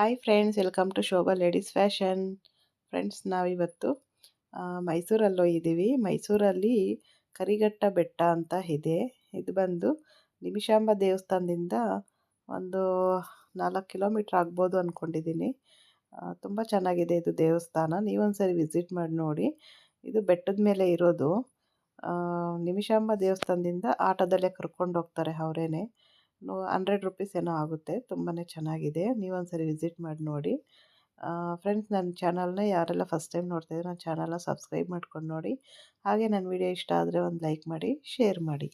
Hi friends, welcome to Shobha ladies fashion. Friends, ನಾವಿವತ್ತು ಮೈಸೂರಲ್ಲಿ ಇದ್ದೀವಿ. ಮೈಸೂರಲ್ಲಿ ಕರಿಘಟ್ಟ ಬೆಟ್ಟ ಅಂತ ಇದೆ. ಇದು ಬಂದು ನಿಮಿಷಾಂಬ ದೇವಸ್ಥಾನದಿಂದ ಒಂದು 4 ಕಿಲೋಮೀಟ್ರ್ ಆಗ್ಬೋದು ಅಂದ್ಕೊಂಡಿದ್ದೀನಿ. ತುಂಬ ಚೆನ್ನಾಗಿದೆ ಇದು ದೇವಸ್ಥಾನ. ನೀವೊಂದ್ಸರಿ ವಿಸಿಟ್ ಮಾಡಿ ನೋಡಿ. ಇದು ಬೆಟ್ಟದ ಮೇಲೆ ಇರೋದು. ನಿಮಿಷಾಂಬ ದೇವಸ್ಥಾನದಿಂದ ಆಟೋದಲ್ಲೇ ಕರ್ಕೊಂಡು ಹೋಗ್ತಾರೆ ಅವರೇನೆ. 100 ರುಪೀಸ್ ಏನೋ ಆಗುತ್ತೆ. ತುಂಬಾ ಚೆನ್ನಾಗಿದೆ. ನೀವೊಂದ್ಸರಿ ವಿಸಿಟ್ ಮಾಡಿ ನೋಡಿ. ಫ್ರೆಂಡ್ಸ್, ನನ್ನ ಚಾನಲ್ನ ಯಾರೆಲ್ಲ ಫಸ್ಟ್ ಟೈಮ್ ನೋಡ್ತಾಯಿದ್ರೆ ನನ್ನ ಚಾನಲ್ನ ಸಬ್ಸ್ಕ್ರೈಬ್ ಮಾಡ್ಕೊಂಡು ನೋಡಿ. ಹಾಗೆ ನನ್ನ ವಿಡಿಯೋ ಇಷ್ಟ ಆದರೆ ಒಂದು ಲೈಕ್ ಮಾಡಿ, ಶೇರ್ ಮಾಡಿ.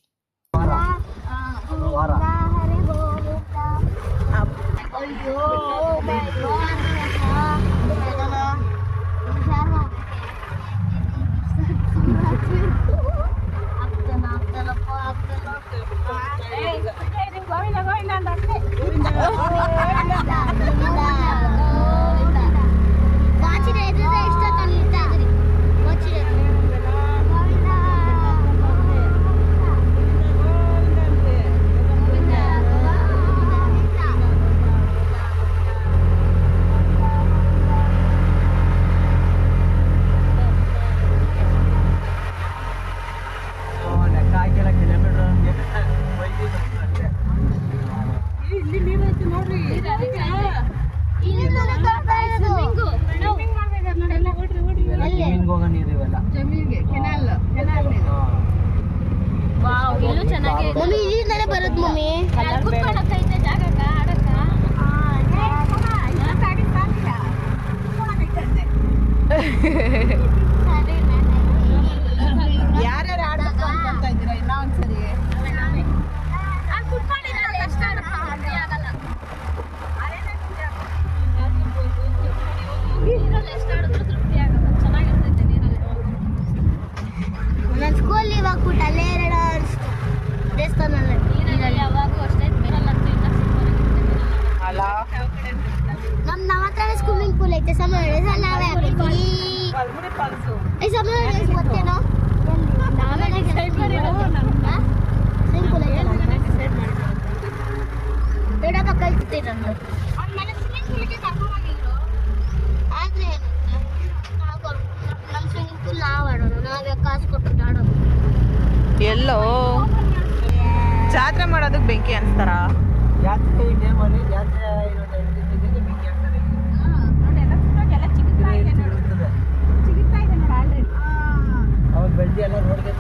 ಯಾರ್ಯಾರು ಆಡಬೇಕು ಅಂತ ಇದ್ದೀರಾ? ಇನ್ನೂ ಒಂದ್ಸರಿ ನನ್ನ ಸ್ಕೂಲ್ ಇವಾಗ ಅಲ್ಲೇ 2 ದೇವಸ್ಥಾನ ಯಾವಾಗೂ ಅಷ್ಟೇ. ನಮ್ಮ ಹತ್ರ ಸ್ವಿಮ್ಮಿಂಗ್ ಪೂಲ್ ಐತೆ. ಸಮಯ ನಾವೇ ಗೊತ್ತೇನೋ ದೊಡ್ಡಪ್ಪ ಕಲ್ತಿದ್ದೆ ನಾನು. ಆದ್ರೆ ನಮ್ಮ ಸ್ವಿಮ್ಮಿಂಗ್ ಪೂಲ್ ನಾವು ಆಡೋಣ, ನಾವೇ ಕಾಸು ಕೊಟ್ಟು ಆಡೋದು. ಎಲ್ಲೋ ಜಾತ್ರೆ ಮಾಡೋದಕ್ಕೆ ಬೆಂಕಿ ಅನ್ಸ್ತಾರ? ಜಾತ್ರೆ ಟೈಮಲ್ಲಿ ಜಾತ್ರೆ ಇರುತ್ತೆ, ಬೆಂಕಿ ಆಗ್ತದೆ. ಅವಾಗ ಬೆಳ್ದಿ ಎಲ್ಲ ರೋಡ್ಗೆ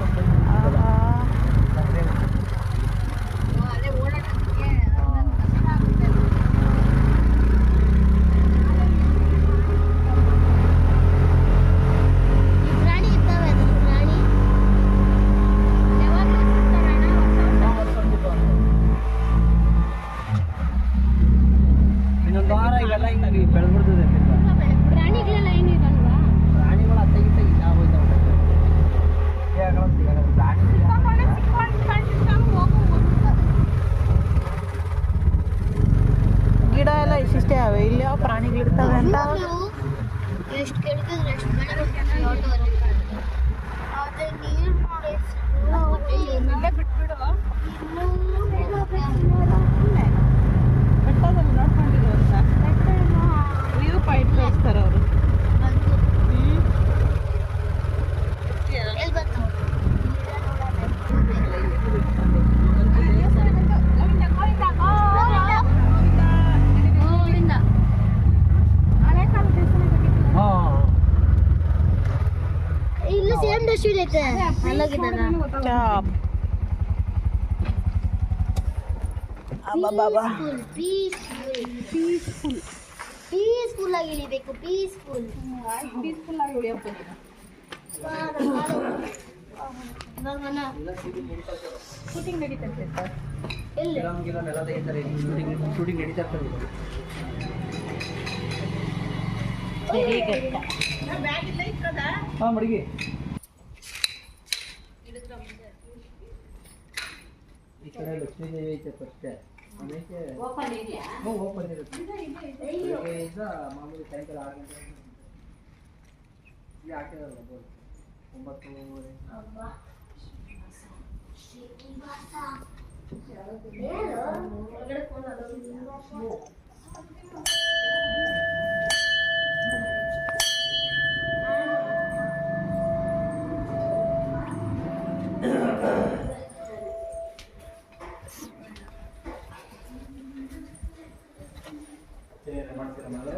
ಗಿಡ ಎಲ್ಲ ಇಷ್ಟಿಷ್ಟೇ ಅವೆ. ಇಲ್ಲಿ ಯಾವ ಪ್ರಾಣಿಗಳಿರ್ತವೆ ಅಂತ ಎಷ್ಟು ಕೇಳಿದ್ರೆ ಎಷ್ಟು ನೀರು ನೋಡಿ ಬಿಟ್ಬಿಡು. ಬೆಟ್ಟದಲ್ಲಿ ನೋಡ್ಕೊಂಡಿದ್ರು ಅಂತ ವ್ಯೂ ಪಾಯಿಂಟ್ ತೋರಿಸ್ತಾರೆ ಅವರು. ಇಲ್ಲೂ ಸೇಮ್ ಡಸ್ಟ್ಬಿನ್ ಐತೆ. ಪೀಸ್ಫುಲ್ ಆಗಿ ಇಳಿಬೇಕು. ಪೀಸ್ಫುಲ್ ಆಗಿ ಉಳಿಯಪ್ಪ. ಶೂಟಿಂಗ್ ನಡೀತೈತೆ ಸರ್. ಎಲ್ಲಿ ಶೂಟಿಂಗ್ ನಡೀತಾ ಇರ್ತದೆ. ಮಡಿಗೆ ಈ ಕಡೆ ಲಕ್ಷ್ಮೀ ದೇವಿ ಐತೆ ಫಸ್ಟ್. ಓಪನ್ ಇರುತ್ತೆ. ಮಾಮೂಲಿ ಸಾಯಂಕಾಲ 6 ಗಂಟೆ ಇಲ್ಲಿ ಹಾಕಿದಾರಲ್ಲ ಬೋರ್ಡ್ 9:30. ಮಾಡ್ತೀರಾ ಮಳೆ?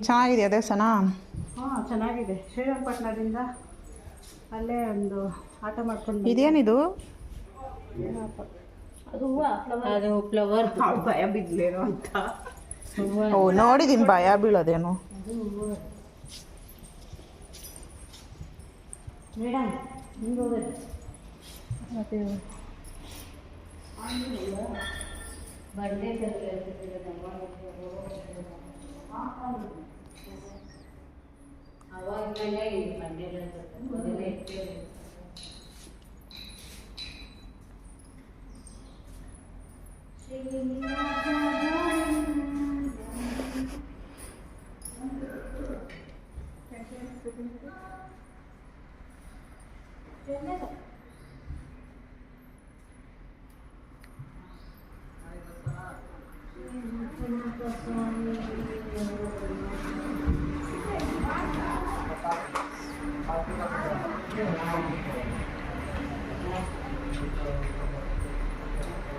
ಚೆನ್ನಾಗಿದೆಯಾ ದೇವಸ್ಥಾನ? ಹಾಂ ಚೆನ್ನಾಗಿದೆ. ಶ್ರೀರಂಗಪಟ್ಟಣದಿಂದ ಅಲ್ಲೇ ಒಂದು ಆಟೋ ಮಾಡ್ಕೊಂಡು ಇದೇನಿದು? ಅದು ಫ್ಲವರ್ ಭಯ ಬಿದ್ಲೇನೋ ಅಂತ. ಓ ನೋಡಿದ್ದೀನಿ, ಭಯ ಬೀಳೋದೇನು. ಮೇಡಮ್ ಹಿಂಗೆ ಹೋಗೋದು ಮತ್ತೆ ಬರ್ಡೇ ಅವಾಗ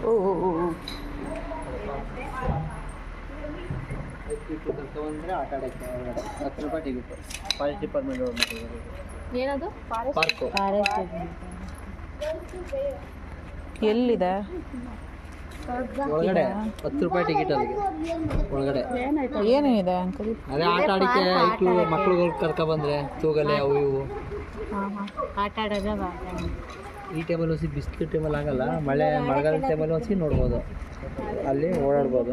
ಓ ಓ ಓ ತಗೊಂಡ್ರೆ ಆಟ ಆಡೋಕ್ಕೆ ಒಳಗಡೆ 10 ರೂಪಾಯಿ ಟಿಕೆಟ್. ಫಾರೆಸ್ಟ್ ಡಿಪಾರ್ಟ್ಮೆಂಟ್ ಏನದು ಪಾರ್ಕು. ಎಲ್ಲಿದೆ? ಒಳಗಡೆ 10 ರೂಪಾಯಿ ಟಿಕೆಟ್ ಅದಕ್ಕೆ ಒಳಗಡೆ. ಏನೇನಿದೆ ಅಂಕಲ್? ಅದೇ ಆಟ ಆಡಿಕೆ ಐಕ್ಳು ಮಕ್ಳುಗಳು ಕರ್ಕೊಬಂದ್ರೆ ತೂಗಲೆ ಅವು ಇವು ಆಟ ಆಡೋದ. ಈ ಟೈಮಲ್ಲಿ ಹೊಸಿ ಬಿಸಿಲು ಟೈಮಲ್ಲಿ ಆಗಲ್ಲ, ಮಳೆಗಾಲದ ಟೈಮಲ್ಲಿ ಹೊಸಿ ನೋಡ್ಬೋದು, ಅಲ್ಲಿ ಓಡಾಡ್ಬೋದು.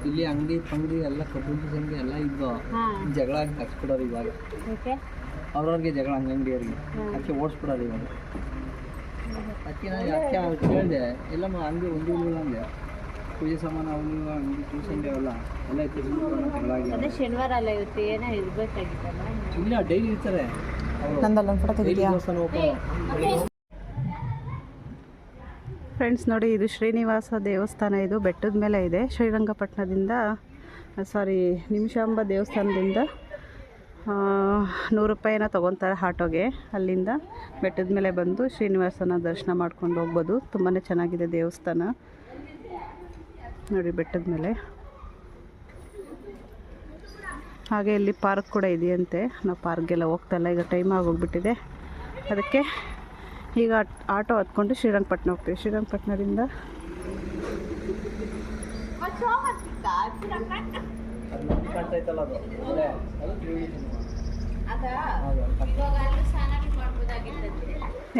ಇಲ್ಲಿ ಅಂಗಡಿ ಪಂಗಡಿ ಎಲ್ಲ ಕಬ್ಬು ಸಂಗಡಿ ಎಲ್ಲ ಇದ್ವು, ಜಗಳ ಹಚ್ಬಿಡೋರು ಇವಾಗ. ಅವ್ರವ್ರಿಗೆ ಜಗಳ ಅಂಗಡಿಯವ್ರಿಗೆ ಅದಕ್ಕೆ ಓಡಿಸ್ಬಿಡೋರು ಇವಾಗ. ಅದಕ್ಕೆ ನಾನು ಯಾಕೆ ಕೇಳಿದೆ, ಎಲ್ಲಮ್ಮ ಅಂಗಡಿ ಒಂದು ಇಲ್ಲ ಅಂದೆ. ಪೂಜೆ ಸಾಮಾನು ಅವನು ಅಂಗಡಿ ಟ್ಯೂಷನ್ ಅವೆಲ್ಲ ಎಲ್ಲ ಇತ್ತು. ಶನಿವಾರ ಅಲ್ಲ ಇವತ್ತು ಏನೋ ಇರ್ಬೇಕಾಗಿತ್ತಲ್ಲ. ಇಲ್ಲ ಡೈಲಿ ಇರ್ತಾರೆ ಅವರು. ನಂದಲ್ಲೊಂದು ಫೋಟೋ ತೆಗಿದ್ಯಾ? ಫ್ರೆಂಡ್ಸ್ ನೋಡಿ, ಇದು ಶ್ರೀನಿವಾಸ ದೇವಸ್ಥಾನ. ಇದು ಬೆಟ್ಟದ ಮೇಲೆ ಇದೆ. ಶ್ರೀರಂಗಪಟ್ಟಣದಿಂದ ನಿಮಿಷಾಂಬ ದೇವಸ್ಥಾನದಿಂದ 100 ರೂಪಾಯಿನ ತೊಗೊತಾರೆ ಆಟೋಗೆ. ಅಲ್ಲಿಂದ ಬೆಟ್ಟದ ಮೇಲೆ ಬಂದು ಶ್ರೀನಿವಾಸನ ದರ್ಶನ ಮಾಡ್ಕೊಂಡು ಹೋಗ್ಬೋದು. ತುಂಬಾ ಚೆನ್ನಾಗಿದೆ ದೇವಸ್ಥಾನ ನೋಡಿ. ಬೆಟ್ಟದ ಮೇಲೆ ಹಾಗೆ ಇಲ್ಲಿ ಪಾರ್ಕ್ ಕೂಡ ಇದೆಯಂತೆ. ನಾವು ಪಾರ್ಕ್ಗೆಲ್ಲ ಹೋಗ್ತಾಯಿಲ್ಲ, ಈಗ ಟೈಮ್ ಆಗೋಗ್ಬಿಟ್ಟಿದೆ. ಅದಕ್ಕೆ ಈಗ ಆಟೋ ಹತ್ಕೊಂಡು ಶ್ರೀರಂಗಪಟ್ಟಣ ಹೋಗ್ತೀವಿ. ಶ್ರೀರಂಗಪಟ್ಟಣದಿಂದ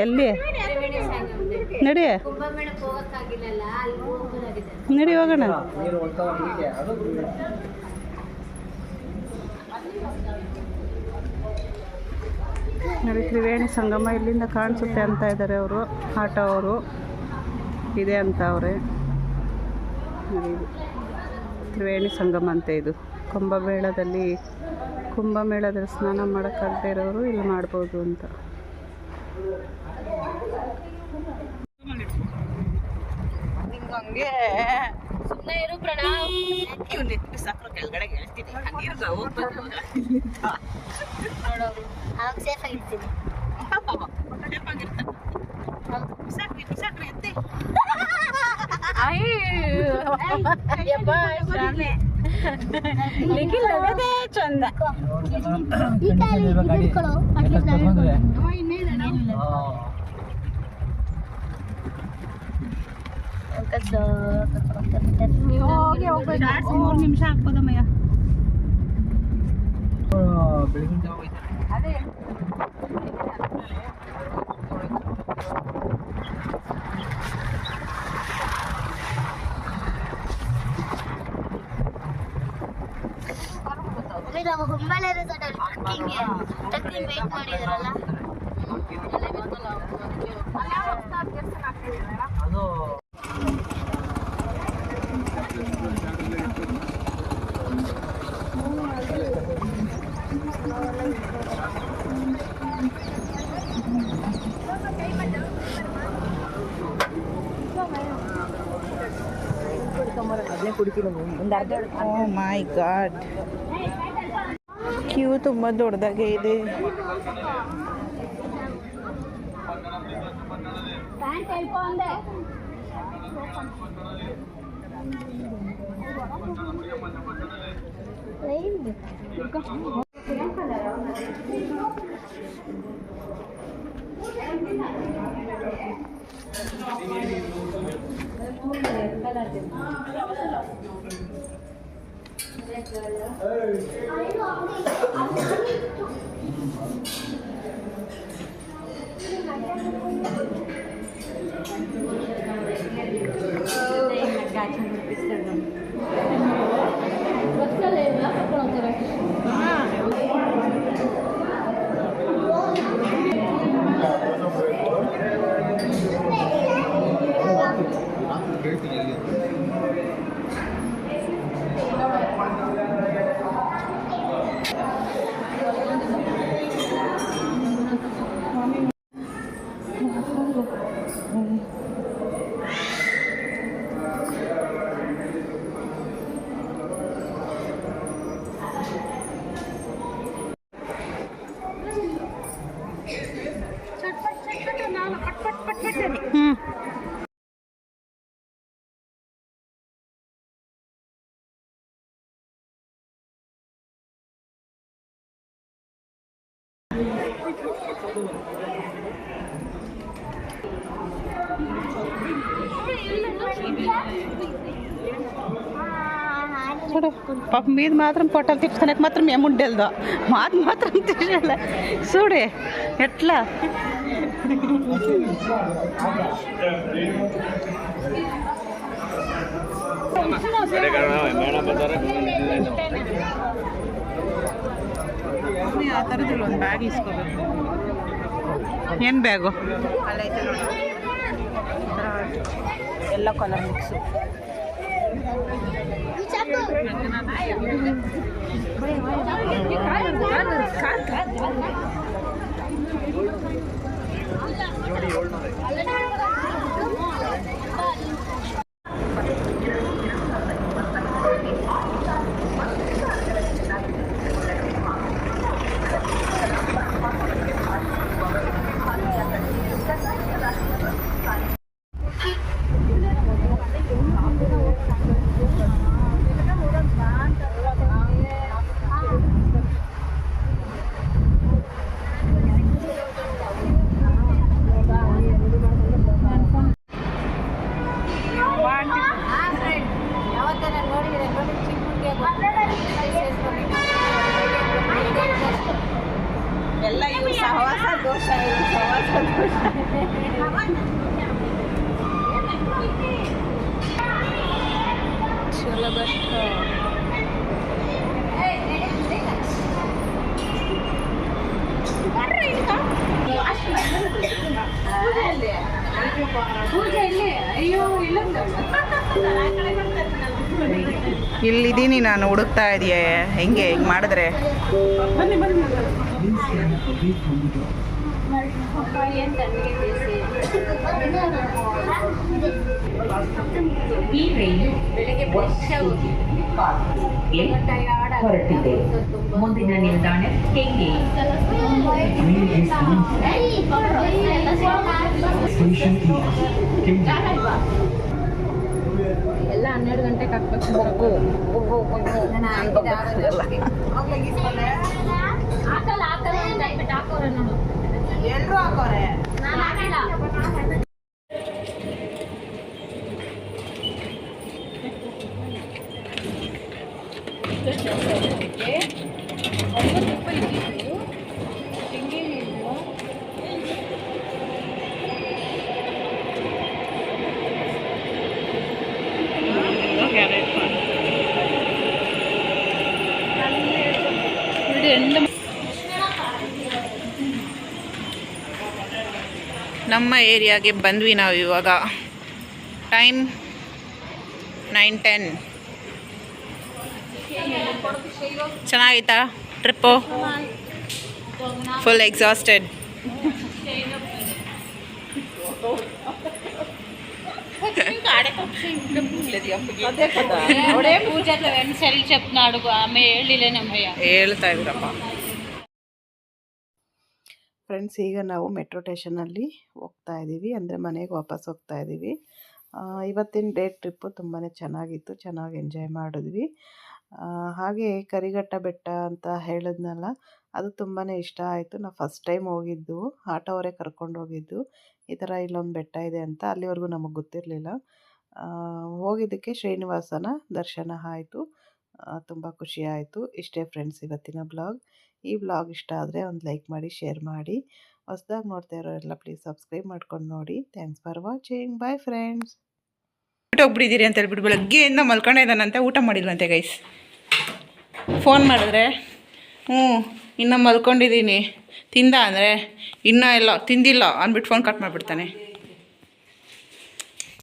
ಎಲ್ಲಿ ನಡಿ ನಡಿ ಹೋಗೋಣ. ನೋಡಿ ತ್ರಿವೇಣಿ ಸಂಗಮ ಇಲ್ಲಿಂದ ಕಾಣಿಸುತ್ತೆ ಅಂತ ಇದ್ದಾರೆ ಅವರು, ಆಟೋ ಅವರು ಇದೆ ಅಂತ ಅವರೇ. ತ್ರಿವೇಣಿ ಸಂಗಮ ಅಂತ ಇದು. ಕುಂಭಮೇಳದಲ್ಲಿ ಸ್ನಾನ ಮಾಡೋಕ್ಕಾಗದೇ ಇರೋರು ಇಲ್ಲಿ ಮಾಡ್ಬೋದು ಅಂತ. ಹಂಗೆ ಸುಮ್ಮನೆ ಇರು ಪ್ರಣವ್. ಕೆಳಗಡೆ ನೋಡೋರು ಆವಾಗ ಸೇಫ್ ಆಗಿರ್ತೀನಿ. ಚಂದ ಹೋಗಿ 3 ನಿಮಿಷ ಹಾಕ್ಬೋದಮ್ಮಯ್ಯ. ಅದೇ ನಮ್ಮ ಹುಂಬಾಳೆ ರೆಸಾರ್ಟ್ ಟ್ರಕ್ಕಿಂಗ್ ವೇಟ್ ಮಾಡಿದಾರಲ್ಲ. ಓ ಮೈ ಗಾಡ್, ಕ್ಯೂ ತುಂಬ ದೊಡ್ಡದಾಗೆ ಇದೆ. చూడు పాప మీద మాత్రం పొట్టలు తిప్పుతానికి మాత్రం ఏముండేదో మాది మాత్రం తీసేయాలి. చూడే ఎట్లా ಆ ಥರದಲ್ಲಿ ಒಂದು ಬ್ಯಾಗ್ ಇಸ್ಕೋಬೇಕು. ಏನು ಬ್ಯಾಗು? ಎಲ್ಲ ಕಲರ್ ಮಿಕ್ಸು. ಇಲ್ಲಿದ್ದೀನಿ ನಾನು, ಹುಡುಕ್ತಾ ಇದೆಯಾ ಹೆಂಗೆ ಹಿಂಗೆ ಮಾಡಿದ್ರೆ. ಈ ರೈಲು ಹೊರಟಿದೆ. ಮುಂದಿನ ನಿಲ್ದಾಣ ಕೆಂಗೆ. ಎಲ್ಲ 12 ಗಂಟೆಗೆ ಹಾಕ್ಬೇಕು. ಹಾಕೋರೆ ನೋಡು, ಎಲ್ಲರೂ ಹಾಕೋರೆ. ನಾನು ಹಾಕಿಲ್ಲ. ನಮ್ಮ ಏರಿಯಾಗೆ ಬಂದ್ವಿ ನಾವು ಇವಾಗ. ಟೈಮ್ 9:10. ಚೆನ್ನಾಗಿತ್ತಾ ಟ್ರಿಪ್ಪು? Full exhausted. ಹೇಳ್ತಾ ಇದ್ರಪ್ಪ. ಫ್ರೆಂಡ್ಸ್, ಈಗ ನಾವು ಮೆಟ್ರೋ ಸ್ಟೇಷನಲ್ಲಿ ಹೋಗ್ತಾ ಇದ್ದೀವಿ, ಅಂದರೆ ಮನೆಗೆ ವಾಪಸ್ ಹೋಗ್ತಾ ಇದ್ದೀವಿ. ಇವತ್ತಿನ ಡೇ ಟ್ರಿಪ್ಪು ತುಂಬಾ ಚೆನ್ನಾಗಿತ್ತು, ಚೆನ್ನಾಗಿ ಎಂಜಾಯ್ ಮಾಡಿದ್ವಿ. ಹಾಗೆ ಕರಿಘಟ್ಟ ಬೆಟ್ಟ ಅಂತ ಹೇಳಿದ್ನಲ್ಲ, ಅದು ತುಂಬಾ ಇಷ್ಟ ಆಯಿತು. ನಾವು ಫಸ್ಟ್ ಟೈಮ್ ಹೋಗಿದ್ದು, ಆಟೋವರೇ ಕರ್ಕೊಂಡು ಹೋಗಿದ್ದು. ಈ ಥರ ಇಲ್ಲೊಂದು ಬೆಟ್ಟ ಇದೆ ಅಂತ ಅಲ್ಲಿವರೆಗೂ ನಮಗೆ ಗೊತ್ತಿರಲಿಲ್ಲ. ಹೋಗಿದ್ದಕ್ಕೆ ಶ್ರೀನಿವಾಸನ ದರ್ಶನ ಆಯಿತು, ತುಂಬ ಖುಷಿ ಆಯಿತು. ಇಷ್ಟೇ ಫ್ರೆಂಡ್ಸ್ ಇವತ್ತಿನ ಬ್ಲಾಗ್. ಈ ಬ್ಲಾಗ್ ಇಷ್ಟ ಆದರೆ ಒಂದು ಲೈಕ್ ಮಾಡಿ, ಶೇರ್ ಮಾಡಿ. ಹೊಸದಾಗಿ ನೋಡ್ತಾ ಇರೋರೆಲ್ಲ ಪ್ಲೀಸ್ ಸಬ್ಸ್ಕ್ರೈಬ್ ಮಾಡ್ಕೊಂಡು ನೋಡಿ. Thanks for watching. Bye friends. ಊಟ ಹೋಗ್ಬಿಟ್ಟಿದ್ದೀರಿ ಅಂತ ಹೇಳ್ಬಿಟ್ಟು ಬೆಳಗ್ಗೆಯಿಂದ ಮಲ್ಕೊಂಡಿದ್ದಾನಂತೆ, ಊಟ ಮಾಡಿಲ್ವಂತೆ ಗೈಸ್. ಫೋನ್ ಮಾಡಿದ್ರೆ ಇನ್ನೂ ಮಲ್ಕೊಂಡಿದ್ದೀನಿ ತಿಂದ ಅಂದರೆ ಇನ್ನೂ ಎಲ್ಲ ತಿಂದಿಲ್ಲ ಅಂದ್ಬಿಟ್ಟು ಫೋನ್ ಕಟ್ ಮಾಡಿಬಿಡ್ತಾನೆ.